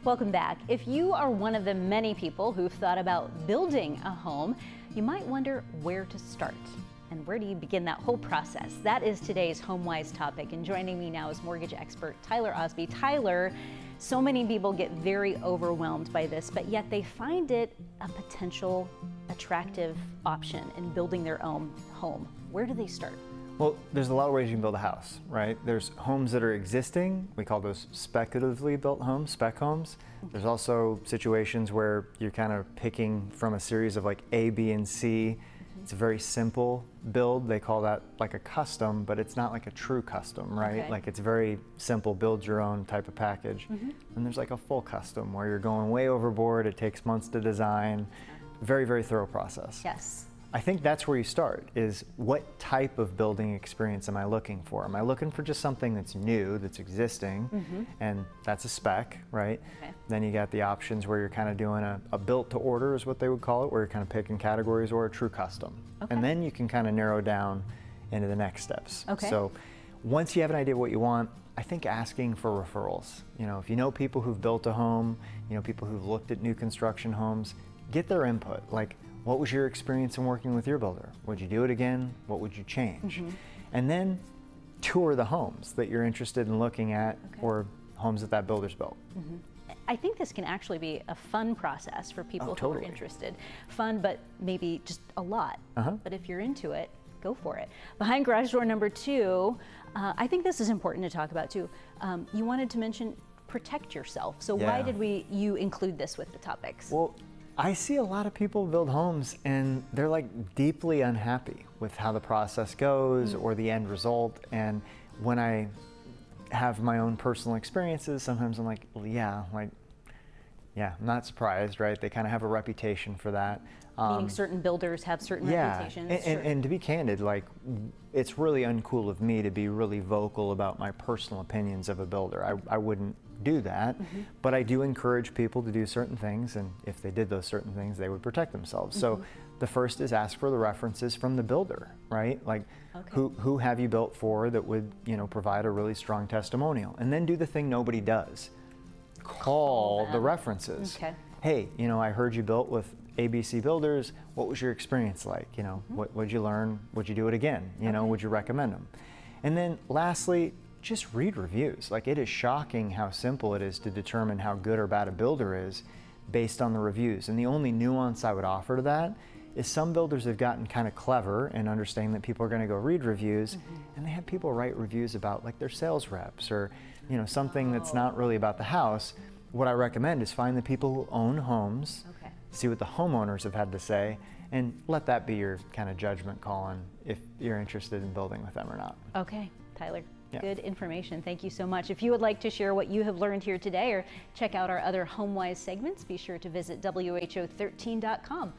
Welcome back. If you are one of the many people who've thought about building a home, you might wonder where to start. And where do you begin that whole process? That is today's HomeWise topic. And joining me now is mortgage expert Tyler Osby. Tyler, so many people get very overwhelmed by this, but yet they find it a potential attractive option in building their own home. Where do they start? Well, there's a lot of ways you can build a house, right? There's homes that are existing. We call those speculatively built homes, spec homes. There's also situations where you're kind of picking from a series of like A, B, and C. It's a very simple build. They call that like a custom, but it's not like a true custom, right? Okay. Like it's very simple, build your own type of package. And there's like a full custom where you're going way overboard. It takes months to design. Very, very thorough process. Yes. I think that's where you start, is what type of building experience am I looking for? Am I looking for just something that's new, that's existing, and that's a spec, right? Okay. Then you got the options where you're kind of doing a built to order is what they would call it, where you're kind of picking categories, or a true custom. Okay. And then you can kind of narrow down into the next steps. Okay. So once you have an idea of what you want, I think asking for referrals. You know, if you know people who've built a home, you know people who've looked at new construction homes, get their input. Like, what was your experience in working with your builder? Would you do it again? What would you change? And then tour the homes that you're interested in looking at, or homes that builder's built. I think this can actually be a fun process for people who are totally. interested. Fun, but maybe just a lot. But if you're into it, go for it. Behind garage door number 2, I think this is important to talk about too. You wanted to mention protect yourself. So why Yeah. did you include this with the topics? Well, I see a lot of people build homes and they're like deeply unhappy with how the process goes or the end result. And when I have my own personal experiences, sometimes I'm like, well, yeah, I'm not surprised, right? They kind of have a reputation for that. Meaning certain builders have certain reputations. And to be candid, like, it's really uncool of me to be really vocal about my personal opinions of a builder. I wouldn't do that, but I do encourage people to do certain things, and if they did those certain things, they would protect themselves. So the first is ask for the references from the builder, right? Like, who have you built for that would, you know, provide a really strong testimonial? And then do the thing nobody does. Call the references. Okay. Hey, you know, I heard you built with ABC Builders. What was your experience like? You know, what'd you learn? Would you do it again? You know, would you recommend them? And then lastly, just read reviews. Like, it is shocking how simple it is to determine how good or bad a builder is based on the reviews. And the only nuance I would offer to that is some builders have gotten kind of clever and understanding that people are going to go read reviews, and they have people write reviews about like their sales reps or, you know, something that's not really about the house. What I recommend is find the people who own homes, see what the homeowners have had to say, and let that be your kind of judgment call on if you're interested in building with them or not. Okay, Tyler. Yeah. Good information. Thank you so much. If you would like to share what you have learned here today or check out our other HomeWise segments, be sure to visit WHO13.com.